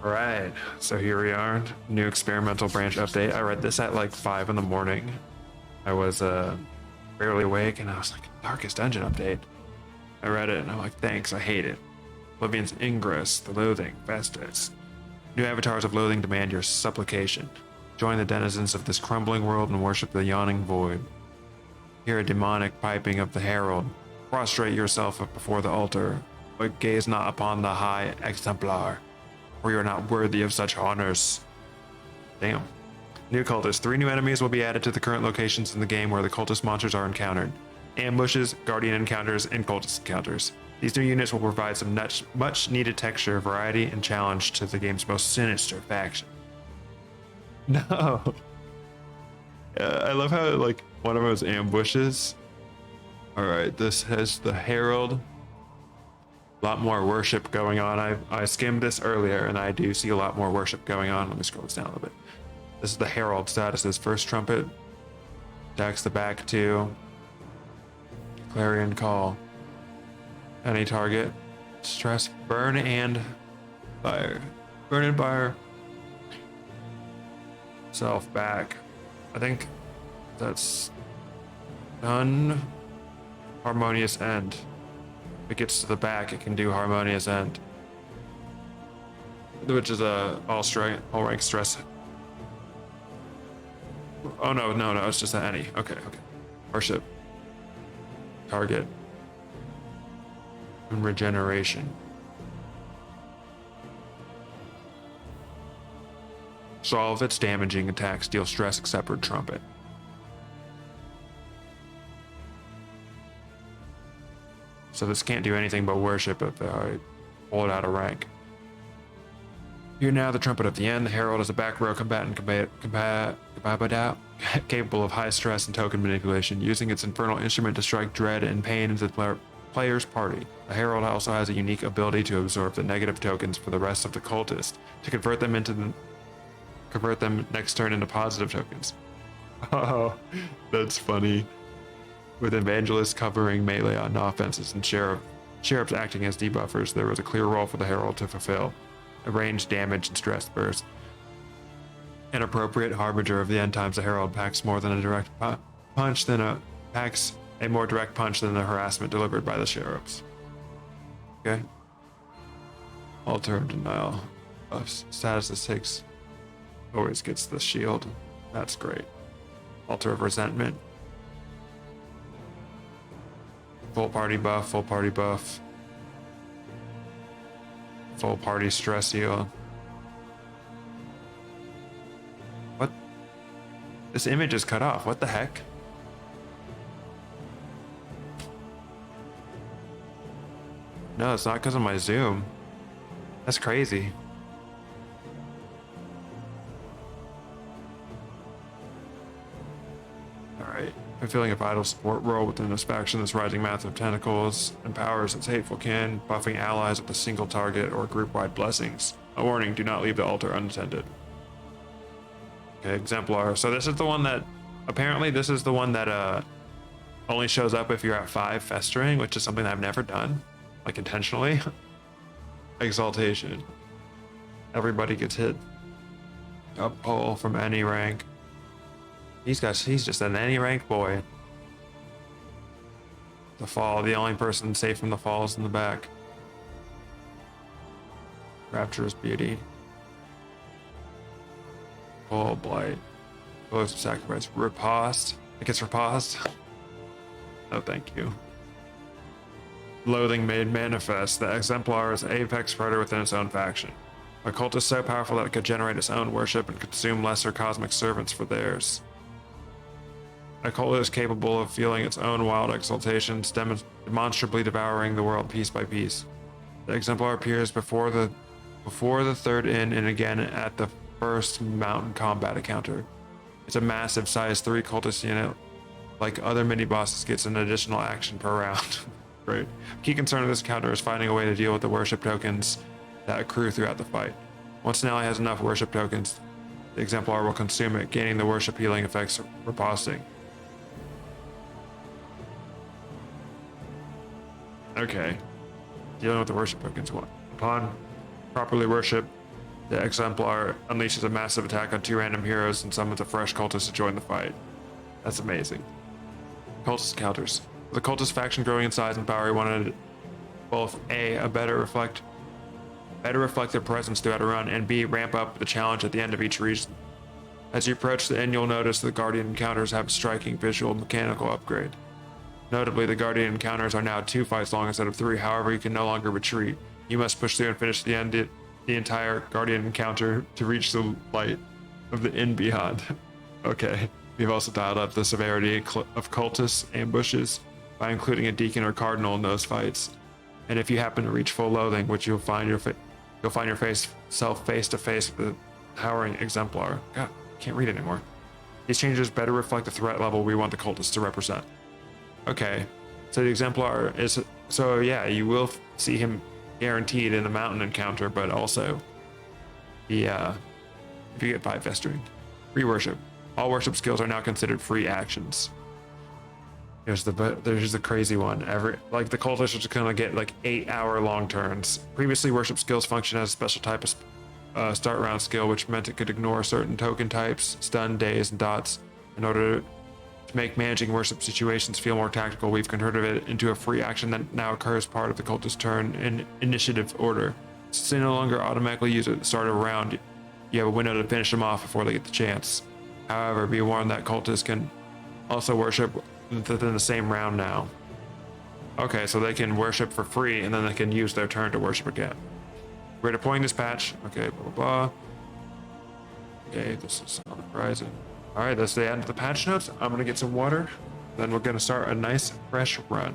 All right, so here we are. New experimental branch update. I read this at like 5 in the morning. I was barely awake and I was like, Darkest Dungeon update. I read it and I'm like, thanks, I hate it. Oblivion's Ingress, the Loathing, Festus. New avatars of Loathing demand your supplication. Join the denizens of this crumbling world and worship the yawning void. Hear a demonic piping of the herald. Prostrate yourself before the altar, but gaze not upon the high exemplar, for you are not worthy of such honors. Damn. New cultists. 3 new enemies will be added to the current locations in the game where the cultist monsters are encountered. Ambushes, guardian encounters, and cultist encounters. These new units will provide some much needed texture, variety, and challenge to the game's most sinister faction. No. I love how like one of those ambushes. All right, this has the herald. A lot more worship going on. I skimmed this earlier and I do see a lot more worship going on. Let me scroll this down a little bit. This is the herald status. First trumpet. Attacks the back 2. Clarion call. Any target. Stress, burn, and fire. Burn and fire. Self back. I think that's done. Harmonious end. If it gets to the back, it can do harmonious end, which is a all rank stress. Oh no, it's just an any. Okay. Worship. Target. And regeneration. So all of its damaging attacks deal stress except for trumpet. So this can't do anything but worship if I pull it out of rank. You're now the Trumpet of the End. The Herald is a back row combatant capable of high stress and token manipulation, using its infernal instrument to strike dread and pain into the player's party. The Herald also has a unique ability to absorb the negative tokens for the rest of the cultist to convert them next turn into positive tokens. Oh, that's funny. With Evangelists covering melee on offenses and sheriffs acting as debuffers, there was a clear role for the Herald to fulfill. A ranged damage and stress burst. An appropriate harbinger of the end times, the Herald packs a more direct punch than a harassment delivered by the sheriffs. Okay. Altar of denial of status of 6 always gets the shield. That's great. Altar of resentment. Full party buff, full party stress heal. What? This image is cut off. What the heck? No, it's not because of my zoom. That's crazy. Alright. Fulfilling a vital support role within this faction, this rising mass of tentacles empowers its hateful kin, buffing allies with a single target or group-wide blessings. A warning, do not leave the altar unattended. Okay, Exemplar. So this is the one that, apparently this is the one that only shows up if you're at 5 festering, which is something I've never done, like intentionally. Exaltation. Everybody gets hit. Up pull from any rank. He's just an any rank boy. The fall, the only person safe from the fall is in the back. Rapturous beauty. Full blight. Close sacrifice. Riposte. It gets riposte. No, thank you. Loathing made manifest. The Exemplar is an apex predator within its own faction. A cult is so powerful that it could generate its own worship and consume lesser cosmic servants for theirs. A cult is capable of feeling its own wild exaltations, demonstrably devouring the world piece by piece. The Exemplar appears before the third inn and again at the first mountain combat encounter. It's a massive size 3 cultist unit. Like other mini-bosses, gets an additional action per round. Great. Key concern of this encounter is finding a way to deal with the worship tokens that accrue throughout the fight. Once an ally has enough worship tokens, the Exemplar will consume it, gaining the worship healing effects riposting. Okay. Dealing with the worship tokens. Upon properly worship, The Exemplar unleashes a massive attack on 2 random heroes and summons a fresh cultist to join the fight. That's amazing. Cultist counters. The cultist faction growing in size and power, he wanted both A, better reflect their presence throughout a run, and B, ramp up the challenge at the end of each region. As you approach the end, you'll notice the Guardian encounters have a striking visual mechanical upgrade. Notably, the Guardian encounters are now 2 fights long instead of 3, however, you can no longer retreat. You must push through and finish the entire Guardian encounter to reach the light of the end beyond. Okay. We've also dialed up the severity of cultists ambushes by including a deacon or cardinal in those fights. And if you happen to reach full loathing, which you'll find yourself face to face with the towering Exemplar. God, can't read anymore. These changes better reflect the threat level we want the cultists to represent. Okay, so the Exemplar is, so yeah, you will see him guaranteed in the mountain encounter, but also if you get 5 festering. Free worship. All worship skills are now considered free actions. There's the crazy one. Like the cultists are just gonna get like 8-hour long turns. Previously, worship skills function as a special type of start round skill, which meant it could ignore certain token types, stun, days, and dots. In order to make managing worship situations feel more tactical, we've converted it into a free action that now occurs part of the cultist's turn in initiative order. Since they no longer automatically use it at the start of a round, you have a window to finish them off before they get the chance. However, be warned that cultists can also worship within the same round now. Okay, so they can worship for free and then they can use their turn to worship again. We're deploying this patch. Okay, blah, blah, blah. Okay, this is on the horizon. All right, that's the end of the patch notes. I'm gonna get some water. Then we're gonna start a nice fresh run.